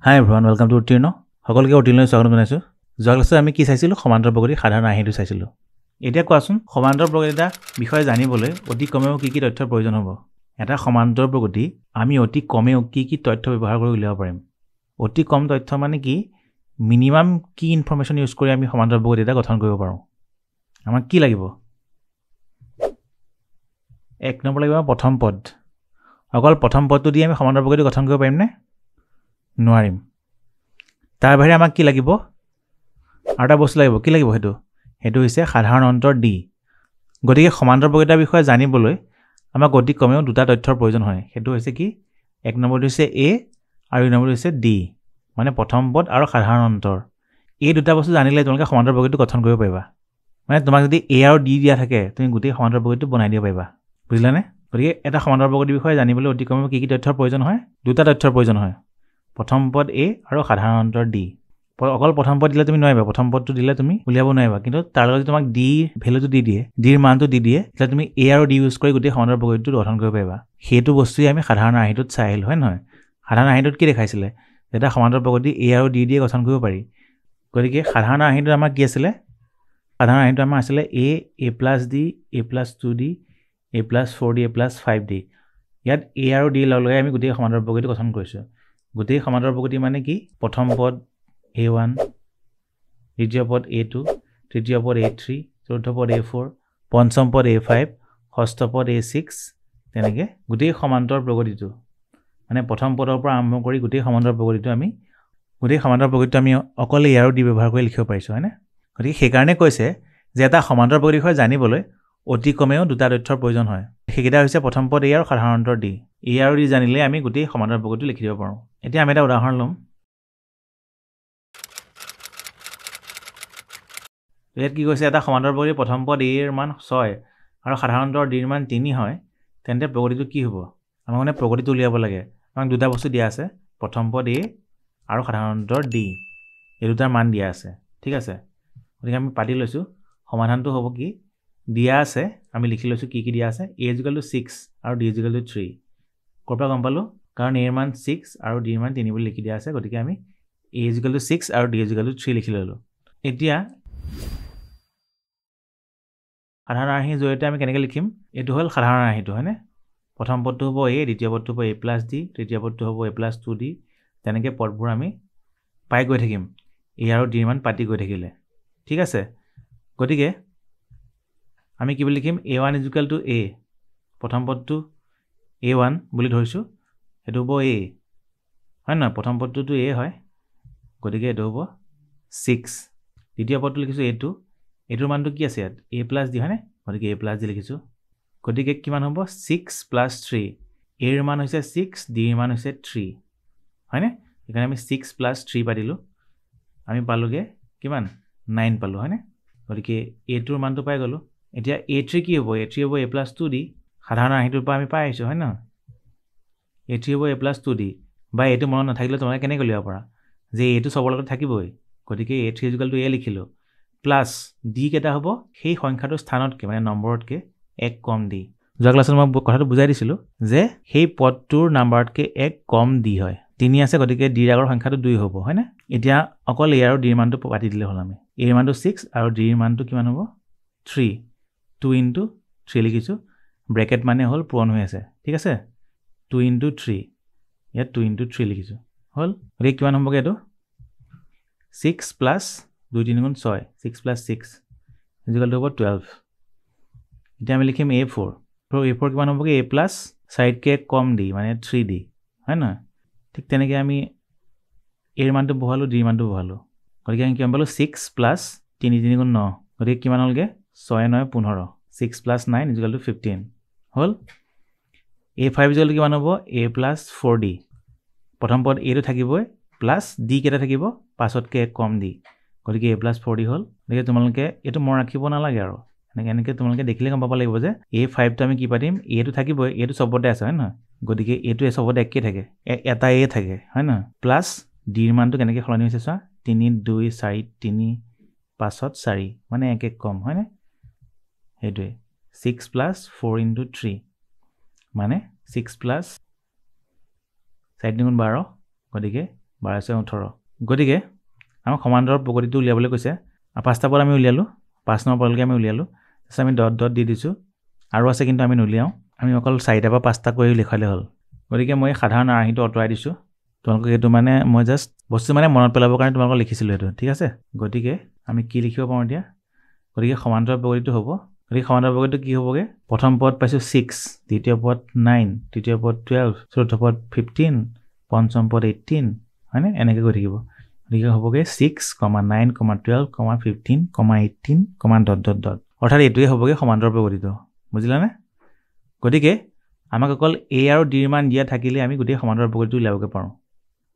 High everyone welcome to উত্তীৰ্ণ সকলোকে উত্তীৰ্ণলৈ স্বাগতম জনাইছোঁ। যোৱা ক্লাছত আমি কি চাইছিলোঁ? সমান্তৰ প্ৰগতি সাধাৰণ আৰ্হিটো চাইছিলোঁ। এতিয়া কোৱাচোন, সমান্তৰ প্ৰগতি এটা বিষয়ে জানিবলৈ অতি কমেও কি তথ্যৰ প্ৰয়োজন হ'ব? এটা সমান্তৰ প্ৰগতি আমি অতি কমেও কি তথ্য ব্যৱহাৰ কৰি উলিয়াব পাৰিম? অতি কম তথ্য মানে কি? মিনিমাম কি ইনফৰমেশ্যন ইউজ কৰি আমি সমান্তৰ প্ৰগতি এটা গঠন কৰিব পাৰোঁ? আমাক কি লাগিব? এক নম্বৰ লাগিব প্ৰথম পদ। অকল প্ৰথম পদটো দি আমি সমান্তৰ প্ৰগতি গঠন কৰিব পাৰিমনে? নোৱাৰিম। তাৰ বাহিৰে আমাক কি লাগিব? আৰু এটা বস্তু লাগিব। কি লাগিব সেইটো? সেইটো হৈছে সাধাৰণ অন্তৰ ডি। গতিকে সমান্তৰ প্ৰগতিৰ বিষয়ে জানিবলৈ আমাক অতি কমেও দুটা তথ্যৰ প্ৰয়োজন হয়। সেইটো হৈছে কি? এক নম্বৰটো হৈছে এ আৰু দুই নম্বৰটো হৈছে ডি, মানে প্ৰথম পদ আৰু সাধাৰণ অন্তৰ। এই দুটা বস্তু জানিলে তোমালোকে সমান্তৰ প্ৰগতিটো গঠন কৰিব পাৰিবা। মানে তোমাক যদি এ আৰু ডি দিয়া থাকে, তুমি গোটেই সমান্তৰ প্ৰগতিটো বনাই দিব পাৰিবা। বুজিলানে? গতিকে এটা সমান্তৰ প্ৰগতিৰ বিষয়ে জানিবলৈ অতি কমেও কি তথ্যৰ প্ৰয়োজন হয়? দুটা তথ্যৰ প্ৰয়োজন হয়। প্ৰথম পদ এ আৰু সাধাৰণ অন্তৰ ডি। অকল প্ৰথম পদ দিলে তুমি নোৱাৰিবা। প্ৰথম পদটো দিলে তুমি উলিয়াব নোৱাৰিবা, কিন্তু তাৰ লগত তোমাক ডি ভেলুটো দি দিয়ে, ডিৰ মানটো দি দিয়ে, তেতিয়া তুমি এ আৰু ডি ইউজ কৰি গোটেই সমান্তৰ প্ৰগতিটো গঠন কৰিব পাৰিবা। সেইটো বস্তুৱে আমি সাধাৰণ আৰ্হিটোত চাই আহিলোঁ, হয় নহয়? সাধাৰণ আৰ্হিটোত কি দেখাইছিলে? এটা সমান্তৰ প্ৰগতি এ আৰু ডি দিয়ে গঠন কৰিব পাৰি। গতিকে সাধাৰণ আৰ্হিটোত আমাৰ কি আছিলে? সাধাৰণ আৰ্হিটো আমাৰ আছিলে A plus D, A plus 2d, A plus 4d, A plus 5d। ইয়াত এ আৰু ডি লগ লগাই আমি গোটেই সমান্তৰ প্ৰগতিটো গঠন কৰিছোঁ। গোটেই সমান্তৰ প্ৰগতি মানে কি? প্ৰথম পদ a1, দ্বিতীয় পদ a2, তৃতীয় পদ a3, চতুৰ্থ পদ a4, পঞ্চম পদ a5, ষষ্ঠ পদ a6, তেনেকৈ গোটেই সমান্তৰ প্ৰগতিটো, মানে প্ৰথম পদৰ পৰা আৰম্ভ কৰি গোটেই সমান্তৰ প্ৰগতিটো আমি অকল এ আৰু ডি ব্যৱহাৰ কৰি লিখিব পাৰিছোঁ, হয়নে? গতিকে সেইকাৰণে কৈছে যে এটা সমান্তৰ প্ৰগতিৰ বিষয়ে জানিবলৈ অতি কমেও দুটা তথ্যৰ প্ৰয়োজন হয়। সেইকেইটা হৈছে প্ৰথম পদ এ আৰু সাধাৰণ অন্তৰ ডি। এ আৰু ডি জানিলে আমি গোটেই সমান্তৰ প্ৰগতিটো লিখি দিব পাৰোঁ। এতিয়া আমি এটা উদাহৰণ ল'ম। ইয়াত কি কৈছে? এটা সমান্তৰ প্ৰগতি প্ৰথম পদ এৰ মান 6 আৰু সাধাৰণ অন্তৰ ডিৰ মান 3 হয়, তেন্তে প্ৰগতিটো কি হ'ব? আমাক মানে প্ৰগতিটো উলিয়াব লাগে। আমাক দুটা বস্তু দিয়া আছে, প্ৰথম পদ এ আৰু সাধাৰণ অন্তৰ ডি। এই দুটাৰ মান দিয়া আছে, ঠিক আছে? গতিকে আমি পাতি লৈছোঁ। সমাধানটো হ'ব কি? দিয়া আছে, আমি লিখি লৈছোঁ কি দিয়া আছে। এ ইজ ইকুৱেল টু 6 আৰু ডি ইজ ইকুৱেল টু 3। ক'ৰ পৰা গম পালোঁ? কাৰণ এৰ মান 6 আৰু ডিৰ মান 3 বুলি লিখি দিয়া আছে। গতিকে আমি এ ইজ ইকুৱেল টু 6 আৰু ডি ইজ ইকুৱেল টু 3 লিখি ল'লোঁ। এতিয়া সাধাৰণ আৰ্হিৰ জৰিয়তে আমি কেনেকৈ লিখিম? এইটো হ'ল সাধাৰণ আৰ্হিটো, হয়নে? প্ৰথম পদটো হ'ব এ, দ্বিতীয় পদটো হ'ব এ প্লাছ ডি, তৃতীয় পদটো হ'ব এ প্লাছ 2d। তেনেকৈ পদবোৰ আমি পাই গৈ থাকিম এ আৰু ডিৰ মান পাতি গৈ থাকিলে, ঠিক আছে? গতিকে আমি কি বুলি লিখিম? a1 ইজ ইকুৱেল টু এ। প্ৰথম পদটো a1 বুলি ধৰিছোঁ, সেইটো হ'ব এ, হয় নহয়? প্ৰথম পদটোতো এ হয়, গতিকে এইটো হ'ব 6। দ্বিতীয় পদটো লিখিছোঁ a2, এইটোৰ মানটো কি আছে ইয়াত? এ প্লাছ ডি, হয়নে? গতিকে এ প্লাছ ডি লিখিছোঁ। গতিকে কিমান হ'ব? 6 প্লাছ 3। এৰ মান হৈছে 6, ডিৰ মান হৈছে 3, হয়নে? সেইকাৰণে আমি 6 প্লাছ 3 পাতিলোঁ। আমি পালোঁগৈ কিমান? 9 পালোঁ, হয়নে? গতিকে এটোৰ মানটো পাই গ'লোঁ। এতিয়া a3 কি হ'ব? a3 হ'ব এ প্লাছ 2d। সাধাৰণ আৰ্হিটোৰ পৰা আমি পাই আহিছোঁ, হয় নহয়? a3 হ'ব এ প্লাছ 2d। বা এইটো মনত নাথাকিলে তোমালোকে কেনেকৈ উলিয়াব পাৰা যে এইটো চবৰ লগত থাকিবই। গতিকে a3 is equal to A লিখিলোঁ, প্লাছ ডি কেইটা হ'ব? সেই সংখ্যাটোৰ স্থানতকৈ, মানে নম্বৰতকৈ 1 কম ডি। যোৱা ক্লাছত মই কথাটো বুজাই দিছিলোঁ যে সেই পদটোৰ নাম্বাৰতকৈ 1 কম ডি হয়। 3 আছে, গতিকে ডিৰ আগৰ সংখ্যাটো 2 হ'ব, হয়নে? এতিয়া অকল এ আৰু ডিৰ মানটো পাতি দিলে হ'ল। আমি এৰ মানটো 6 আৰু ডিৰ মানটো কিমান হ'ব? 3। 2 ইনটু 3 লিখিছোঁ, ব্ৰেকেট মানে হ'ল পূৰণ হৈ আছে, ঠিক আছে? 2 ইনটু 3, ইয়াত 2 ইনটু 3 লিখিছোঁ, হ'ল। গতিকে কিমান হ'বগৈ এইটো? 6 প্লাছ 2 3 গুণ 6, 6 প্লাছ 6 ইজিকেলটো হ'ব 12। এতিয়া আমি লিখিম a4। a4 কিমান হ'বগৈ? এ প্লাছ 4তকৈ কম ডি, মানে 3d, হয় নহয়? ঠিক তেনেকৈ আমি এৰ মানটো বহালোঁ, ডিৰ মানটো বহালোঁ। গতিকে আমি কিমান পালোঁ? 6 প্লাছ 3 3 গুণ 9, গতিকে কিমান হ'লগৈ? 6 9 15। 6 প্লাছ 9 ইজিকেলটো 15, হ'ল। a5 ইজিকেলটো কিমান হ'ব? A plus 4d। প্ৰথম পদ এটো থাকিবই, প্লাছ ডি কেইটা থাকিব? 5তকৈ 1 কম ডি, গতিকে এ প্লাছ 4d হ'ল। গতিকে তোমালোকে এইটো মনত ৰাখিব নালাগে আৰু, এনেকৈ তোমালোকে দেখিলে গম পাব লাগিব যে a5টো আমি কি পাতিম? এটো থাকিবই, এটো চবতে আছে, হয় নহয়? গতিকে এইটো চবতে একেই থাকে, এটা এ থাকে, হয় নহয়? প্লাছ ডিৰ মানটো কেনেকৈ সলনি হৈছে চোৱা, 3 2 4 3 5ত 4, মানে 1 1 কম, হয়নে? সেইটোৱে 6 প্লাছ 4 ইনটু 3, মানে 6 প্লাছ 4 3 গুণ 12, গতিকে 12 18 গতিকে আমাক সমান্তৰাল প্ৰগতিটো উলিয়াবলৈ কৈছে পাঁচটা পদ আমি উলিয়ালো 5 নম্বৰ পদলৈকে আমি উলিয়ালো তাৰপিছত আমি ডট ডট দি দিছোঁ আৰু আছে কিন্তু আমি নুলিয়াওঁ আমি অকল 4টা বা 5টা কৰি লিখালে হ'ল গতিকে মই সাধাৰণ আৰ্হিটো অঁতৰাই দিছোঁ তোমালোকক এইটো মানে মই জাষ্ট বস্তু মানে মনত পেলাবৰ কাৰণে তোমালোকক লিখিছিলোঁ এইটো ঠিক আছে গতিকে আমি কি লিখিব পাৰোঁ এতিয়া গতিকে সমান্তৰাল প্ৰগতিটো হ'ব গতিকে সমান্তৰাল প্ৰগতিটো কি হ'বগে প্ৰথম পদ পাইছোঁ 6 দ্বিতীয় পদ 9 তৃতীয় পদ 12 চতুৰ্থ পদ 15 পঞ্চম পদ 18 হয়নে এনেকৈ গৈ থাকিব গতিকে হ'বগে 6, 9, 12, 15, 18, ডট ডট ডট অৰ্থাৎ এইটোৱে হ'বগে সমান্তৰাল প্ৰগতিটো বুজিলানে গতিকে আমাক অকল a আৰু d ৰ মান দিয়া থাকিলে আমি গোটেই সমান্তৰাল প্ৰগতিটো উলিয়াবগে পাৰোঁ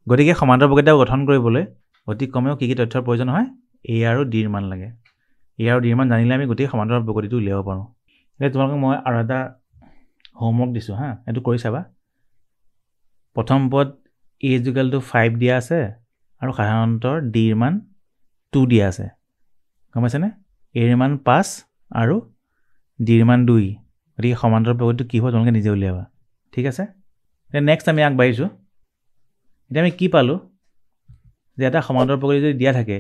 গতিকে সমান্তৰাল প্ৰগতিটো গঠন কৰিবলৈ অতি কমেও কি তথ্যৰ প্ৰয়োজন হয় a আৰু d ৰ মান লাগে a আৰু d ৰ মান জানিলে আমি গোটেই সমান্তৰাল প্ৰগতিটো উলিয়াব পাৰোঁ এতিয়া তোমালোকক মই আৰু এটা হোমৱৰ্ক দিছোঁ হা এইটো কৰি চাবা প্ৰথম পদ a = 5 দিয়া আছে আৰু সাধাৰণতৰ d ৰ মান 2 দিয়া আছে গম পাইছেনে a ৰ মান 5 আৰু d ৰ মান 2 গতিকে সমান্তৰাল প্ৰগতিটো কি হ'ব তোমালোকে নিজে উলিয়াবা ঠিক আছে এতিয়া নেক্সট আমি আগবাঢ়িছোঁ এতিয়া আমি কি পালোঁ যে এটা সমান্তৰাল প্ৰগতি যদি দিয়া থাকে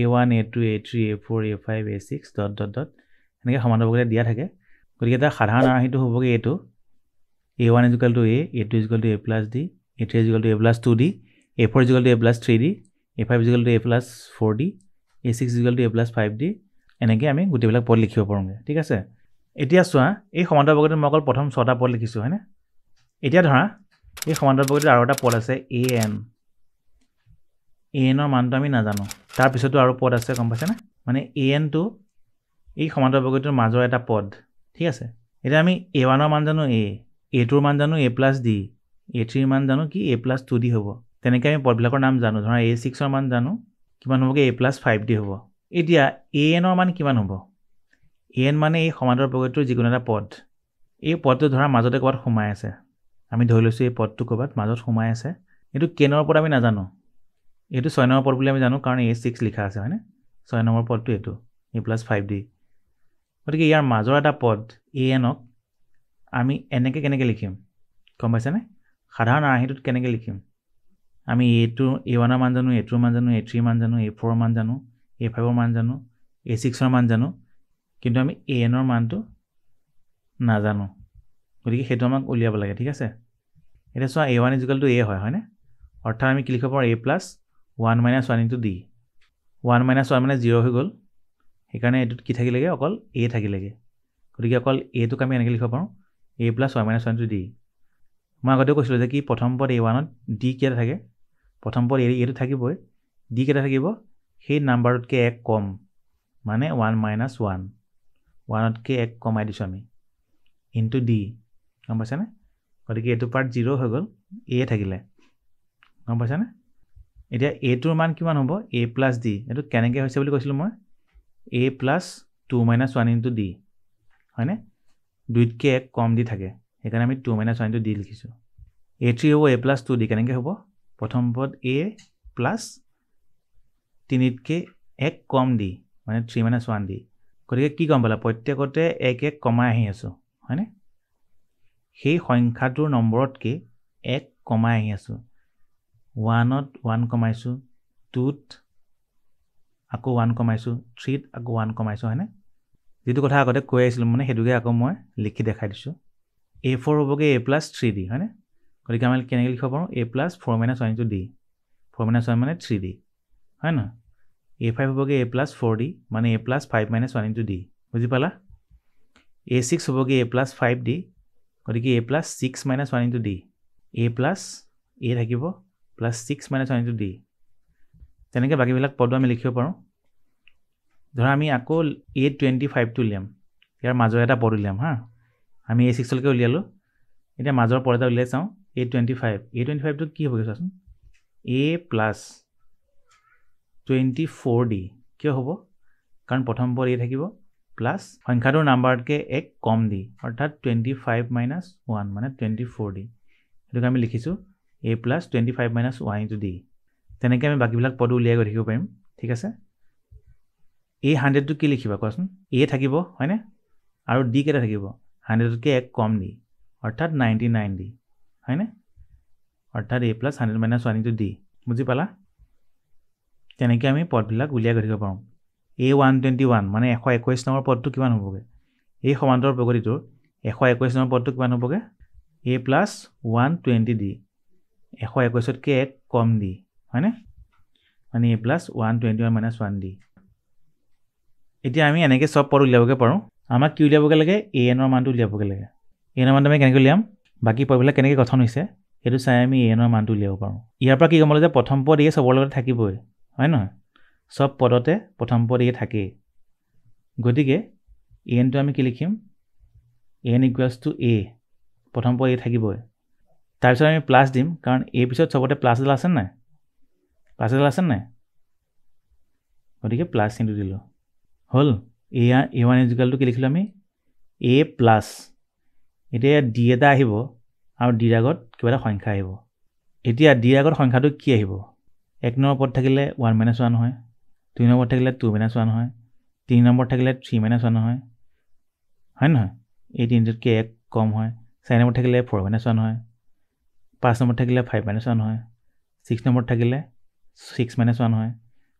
a1 a2 a3 a4 a5 a6 dot dot dot এনেকৈ সমান্তৰাল প্ৰগতি দিয়া থাকে গতিকে এটা সাধাৰণ আৰ্হিটো হ'বগৈ এইটো a1 = a a2 = a + d a3 = a + 2d a4 = a + 3d a5 = a + 4d a6 = a + 5d এনেকৈ আমি গোটেইবিলাক পদ লিখিব পাৰোঁগৈ ঠিক আছে এতিয়া চোৱা এই সমান্তৰাল প্ৰগতিত মই অকল প্ৰথম 6টা পদ লিখিছোঁ হয়নে এতিয়া ধৰা এই সমান্তৰাল প্ৰগতিত আৰু এটা পদ আছে an ৰ মানটো আমি নাজানো তাৰ পিছতো আৰু পদ আছে গম পাইছেনে মানে an টো এই সমান্তৰাল প্ৰগতিটোৰ মাজৰ এটা পদ ঠিক আছে এতিয়া আমি a1 ৰ মান জানো a2 ৰ মান জানো a + d a3 ৰ মান জানো কি a + 2d হ'ব তেনেকৈ আমি পদবিলাকৰ নাম জানো ধৰা a6 ৰ মান জানো কিমান হ'বগে a + 5d হ'ব এতিয়া an ৰ মান কিমান হ'ব an মানে এই সমান্তৰাল প্ৰগতিটোৰ যিকোনো এটা পদ এই পদটো ধৰা মাজতে ক'ৰবাত সোমাই আছে আমি ধৰি লৈছোঁ এই পদটো ক'ৰবাত মাজত সোমাই আছে এইটো কেনৰ পদ আমি নাজানো এইটো 6 নম্বৰ পদ বুলি আমি জানো কাৰণ a6 লিখা আছে হয়নে 6 নম্বৰ পদটো এইটো a + 5d গতিকে ইয়াৰ মাজৰ এটা পদ anক আমি এনেকৈ কেনেকৈ লিখিম গম পাইছেনে সাধাৰণ আৰ্হিটোত কেনেকৈ লিখিম আমি a1 ৰ মান জানো a2 ৰ মান জানো a3 ৰ মান জানো a4 ৰ মান জানো a5 ৰ মান জানো a6 ৰ মান জানো কিন্তু আমি an ৰ মানটো নাজানো গতিকে সেইটো আমাক উলিয়াব লাগে ঠিক আছে এতিয়া চোৱা a1 = a হয়নে অৰ্থাৎ আমি কি লিখিব পাৰোঁ a + 1 - 1 * d 1 - 1 মানে 0 হৈ গ'ল সেইকাৰণে এইটোত কি থাকিলেগে অকল a থাকিলেগে গতিকে অকল a টোক আমি এনেকৈ লিখিব পাৰোঁ a + 1 - 1 * d মই আগতে কৈছিলোঁ যে কি প্ৰথম পদ a1ত d কেইটা থাকে প্ৰথম পদ a টো থাকিবই d কেইটা থাকিব সেই নাম্বাৰটোতকৈ 1 কম মানে 1 - 1 1তকৈ 1 কমাই দিছোঁ আমি ইনটু d গম পাইছানে গতিকে এইটো পাৰ্ট 0 হৈ গ'ল a থাকিলে গম পাইছানে এতিয়া a টোৰ মান কিমান হ'ব a + d এইটো কেনেকৈ হৈছে বুলি কৈছিলোঁ মই a + 2 - 1 * d হয়নে 2তকৈ 1 কম দি থাকে সেইকাৰণে আমি 2 - 1 * d লিখিছোঁ a3 হ'ব a + 2d কেনেকৈ হ'ব প্ৰথম পদ a + 3তকৈ 1 কম d মানে 3 - 1d গতিকে কি গম পালা প্ৰত্যেকতে 1 1 কমাই আহি আছোঁ হয়নে সেই সংখ্যাটোৰ নম্বৰতকৈ 1 কমাই আহি আছোঁ 1ত 1 কমাইছোঁ 2ত আকৌ 1 কমাইছোঁ 3ত আকৌ 1 কমাইছোঁ হয়নে যিটো কথা আগতে কৈ আহিছিলোঁ মানে সেইটোকে আকৌ মই লিখি দেখাই দিছোঁ a4 হ'বগৈ a + 3d হয়নে গতিকে আমি কেনেকৈ লিখিব পাৰোঁ a + 4 - 1 * d 4 - 1 মানে 3d হয় নহয় a5 হ'বগৈ a + 4d মানে a + 5 - 1 * d বুজি পালা a6 হ'বগৈ a + 5d গতিকে a + 6 - 1 * d a + a থাকিব +6 - 1 * d তেনেকৈ বাকীবিলাক পদো আমি লিখিব পাৰোঁ ধৰা আমি আকৌ a25টো উলিয়াম ইয়াৰ মাজৰ এটা পদ উলিয়াম হা আমি a6লৈকে উলিয়ালোঁ এতিয়া মাজৰ পদ এটা উলিয়াই চাওঁ a25টো কি হ'বগৈ চোৱাচোন a + 24d কিয় হ'ব কাৰণ প্ৰথম পদ a থাকিব প্লাছ সংখ্যাটোৰ নাম্বাৰতকৈ 1 কম দি অৰ্থাৎ 25 - 1 মানে 24d এইটোকে আমি লিখিছোঁ a + 25 - 1 * d তেনেকৈ আমি বাকীবিলাক পদো উলিয়াই গৈ থাকিব পাৰিম ঠিক আছে এই 100টো কি লিখিবা কোৱাচোন a থাকিব হয়নে আৰু d কেইটা থাকিব 100তকৈ 1 কম দি অৰ্থাৎ 99d হয়নে অৰ্থাৎ a + 100 - 1 * d বুজি পালা তেনেকৈ আমি পদবিলাক উলিয়াই গৈ থাকিব পাৰোঁ A121 মানে 121 নম্বৰ পদটো কিমান হ'বগৈ এই সমান্তৰ প্ৰগতিটোৰ 121 নম্বৰ পদটো কিমান হ'বগৈ A plus 120D 121তকৈ 1 com D হয়নে মানে A plus 121 minus 1D এতিয়া আমি এনেকৈ সব পদ উলিয়াবগৈ পাৰোঁ আমাক কি উলিয়াবগৈ লাগে ANৰ মানটো উলিয়াবগৈ লাগে ANৰ মানটো আমি কেনেকৈ উলিয়াম বাকী পদবিলাক কেনেকৈ গঠন হৈছে সেইটো চাই আমি ANৰ মানটো উলিয়াব পাৰোঁ ইয়াৰ পৰা কি গম পালোঁ যে প্ৰথম পদ A সবৰ লগতে থাকিবই হয় নহয় সব পদতে প্ৰথম পদ A থাকেই গতিকে ANটো আমি কি লিখিম N equals to A প্ৰথম পদ A থাকিবই তাৰপিছত আমি প্লাছ দিম কাৰণ A পিছত সবতে প্লাছ এডাল আছে নাই প্লাছ এডাল আছে নাই গতিকে প্লাছ চিনটো দিলোঁ হ'ল A1 ইকুৱেল টু কি লিখিলোঁ আমি A প্লাছ এতিয়া D এটা আহিব আৰু D আগত কিবা এটা সংখ্যা আহিব এতিয়া D আগত সংখ্যাটো কি আহিব 1 নম্বৰ পদ থাকিলে 1 - 1 হয় 2 নম্বৰ থাকিলে 2 - 1 হয় 3 নম্বৰ থাকিলে 3 - 1 হয় হয় নহয় এই তিনিটোতকৈ 1 কম হয় 4 নম্বৰ থাকিলে 4 - 1 হয় 5 নম্বৰ থাকিলে 5 - 1 হয় 6 নম্বৰ থাকিলে 6 - 1 হয়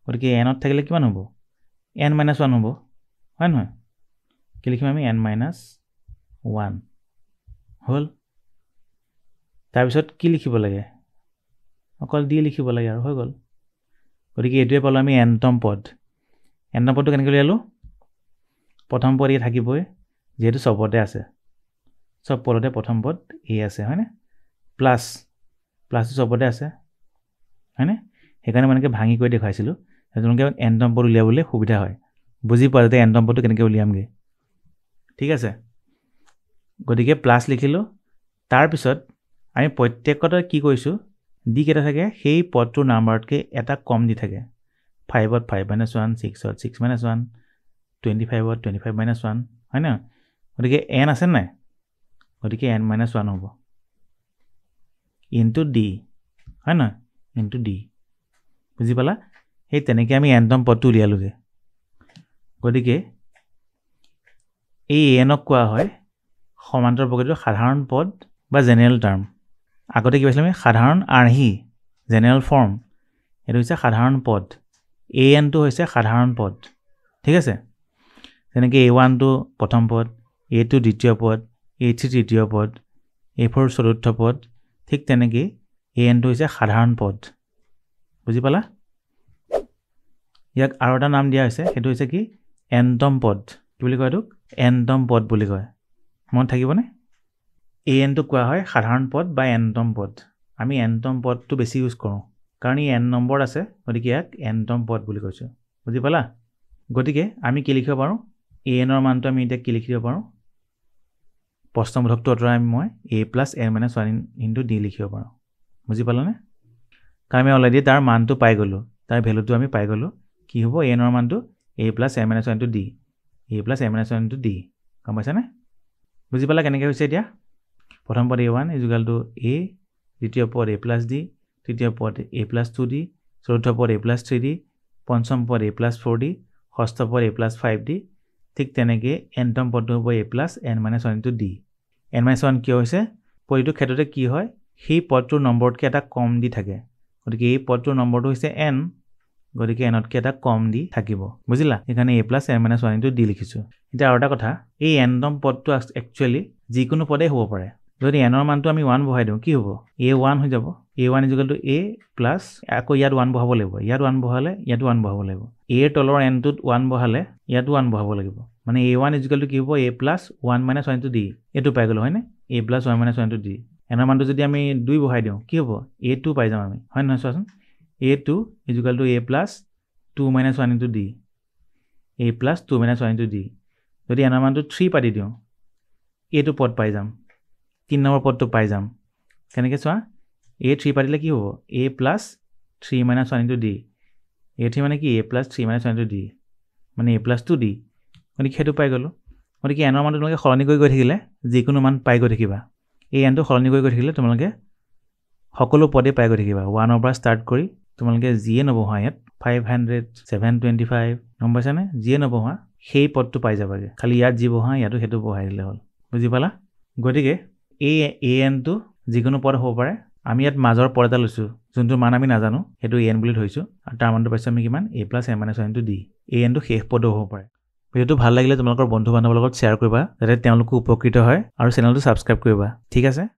গতিকে Nত থাকিলে কিমান হ'ব N - 1 হ'ব হয় নহয় কি লিখিম আমি N - 1 হ'ল তাৰপিছত কি লিখিব লাগে অকল D লিখিব লাগে আৰু হৈ গ'ল গতিকে এইটোৱে পালোঁ আমি Nতম পদ Nতম পদটো কেনেকৈ উলিয়ালোঁ প্ৰথম পদ A থাকিবই যেহেতু সবতে আছে সব পদতে প্ৰথম পদ A আছে হয়নে প্লাছটো সবতে আছে হয়নে সেইকাৰণে মানে ভাঙি কৰি দেখুৱাইছিলোঁ তোমালোকে Nতম পদ উলিয়াবলৈ সুবিধা হয় বুজি পোৱা যাতে Nতম পদটো কেনেকৈ উলিয়ামগৈ ঠিক আছে গতিকে প্লাছ লিখিলোঁ তাৰপিছত আমি প্ৰত্যেকতে কি কৰিছোঁ D কেইটা থাকে সেই পদটোৰ নাম্বাৰতকৈ এটা কম দি থাকে 5ত 5 - 1 6ত 6 - 1 25ত 25 - 1 হয় ন গতিকে N আছে নাই গতিকে N - 1 হ'ব ইনটু D হয় নহয় ইনটু D বুজি পালা সেই তেনেকৈ আমি Nতম পদটো উলিয়ালোগৈ গতিকে এই Nক কোৱা হয় সমান্তৰ প্ৰকৃতিৰ সাধাৰণ পদ বা জেনেৰেল টাৰ্ম আগতে কি পাইছিলোঁ আমি সাধাৰণ আৰ্হি জেনেৰেল ফৰ্ম এইটো হৈছে সাধাৰণ পদ Nটো হৈছে সাধাৰণ পদ ঠিক আছে যেনেকৈ A1টো প্ৰথম পদ A2 দ্বিতীয় পদ A3 তৃতীয় পদ A4 চতুৰ্থ পদ ঠিক তেনেকৈ Nটো হৈছে সাধাৰণ পদ বুজি পালা ইয়াক আৰু এটা নাম দিয়া হৈছে সেইটো হৈছে কি Nতম পদ কি বুলি কয় এইটোক Nতম পদ বুলি কয় মনত থাকিবনে Nটো কোৱা হয় সাধাৰণ পদ বা Nতম পদ আমি Nতম পদটো বেছি ইউজ কৰোঁ কাৰণ ই N নম্বৰ আছে গতিকে ইয়াক Nতম পদ বুলি কৈছোঁ বুজি পালা গতিকে আমি কি লিখিব পাৰোঁ Nৰ মানটো আমি এতিয়া কি লিখিব পাৰোঁ প্ৰশ্নবোধকটো অতৰাই মই A plus N - 1 into D লিখিব পাৰোঁ বুজি পালানে কাৰণ আমি অলৰেডি তাৰ মানটো পাই গ'লোঁ তাৰ ভেলুটো আমি পাই গ'লোঁ কি হ'ব Nৰ মানটো A plus N - 1 into D A plus N - 1 into D গম পাইছানে বুজি পালা কেনেকৈ হৈছে এতিয়া প্ৰথম পদ A1 ইকুৱেল টু A দ্বিতীয় পদ A plus D তৃতীয় পদ A plus 2D চতুৰ্থ পদ A plus 3D পঞ্চম পদ A plus 4D ষষ্ঠ পদ A plus 5D ঠিক তেনেকৈ Nতম পদটো হ'ব A plus N - 1 into D N - 1 কিয় হৈছে প্ৰতিটো ক্ষেত্ৰতে কি হয় সেই পদটোৰ নম্বৰতকৈ এটা কম দি থাকে গতিকে এই পদটোৰ নম্বৰটো হৈছে N গতিকে Nতকৈ এটা কম দি থাকিব বুজিলা সেইকাৰণে A plus N - 1 into D লিখিছোঁ এতিয়া আৰু এটা কথা এই Nতম পদটো একচুৱেলি যিকোনো পদেই হ'ব পাৰে যদি Nৰ মানটো আমি 1 বহাই দিওঁ কি হ'ব A1 হৈ যাব A1 equal to A plus আকৌ ইয়াত 1 বহাব লাগিব ইয়াত 1 বহালে ইয়াতো 1 বহাব লাগিব Aৰ তলৰ Nটোত 1 বহালে ইয়াতো 1 বহাব লাগিব মানে A1 ইকুৱেল টু কি হ'ব A প্লাছ 1 - 1 ইনটু D এইটো পাই গ'লোঁ হয়নে A প্লাছ 1 - 1 ইনটু D Nৰ মানটো যদি আমি 2 বহাই দিওঁ কি হ'ব A2 পাই যাম আমি হয় নহয় চোৱাচোন A2 equal to A plus 2 - 1 into D A plus 2 - 1 into D যদি Nৰ মানটো 3 পাতি দিওঁ এইটো পদ পাই যাম 3 নম্বৰ পদটো পাই যাম কেনেকৈ চোৱা A3 পাতিলে কি হ'ব A plus 3 - 1 into D A3 মানে কি A প্লাছ 3 - 1 ইনটু D মানে A প্লাছ 2D গতিকে সেইটো পাই গ'লোঁ গতিকে Nৰ মানটো তোমালোকে সলনি কৰি গৈ থাকিলে যিকোনো মান পাই গৈ থাকিবা এই Nটো সলনি কৰি গৈ থাকিলে তোমালোকে সকলো পদে পাই গৈ থাকিবা 1ৰ পৰা ষ্টাৰ্ট কৰি তোমালোকে যিয়ে নবহোৱা ইয়াত 500 725 গম পাইছানে যিয়ে নবহোৱা সেই পদটো পাই যাবাগে খালি ইয়াত যি বহা ইয়াতো সেইটো বহাই দিলে হ'ল বুজি পালা গতিকে এই Nটো যিকোনো পদ হ'ব পাৰে আমি ইয়াত মাজৰ পদ এটা লৈছোঁ যোনটো মান আমি নাজানো সেইটো এন বুলি ধৰিছোঁ আৰু তাৰ মানটো পাইছোঁ আমি কিমান a + n - 1 * d এই এনটো শেষ পদো হ'ব পাৰে ভিডিঅ'টো ভাল লাগিলে তোমালোকৰ বন্ধু বান্ধৱৰ লগত শ্বেয়াৰ কৰিবা যাতে তেওঁলোকো উপকৃত হয় আৰু চেনেলটো ছাবস্ক্ৰাইব কৰিবা ঠিক আছে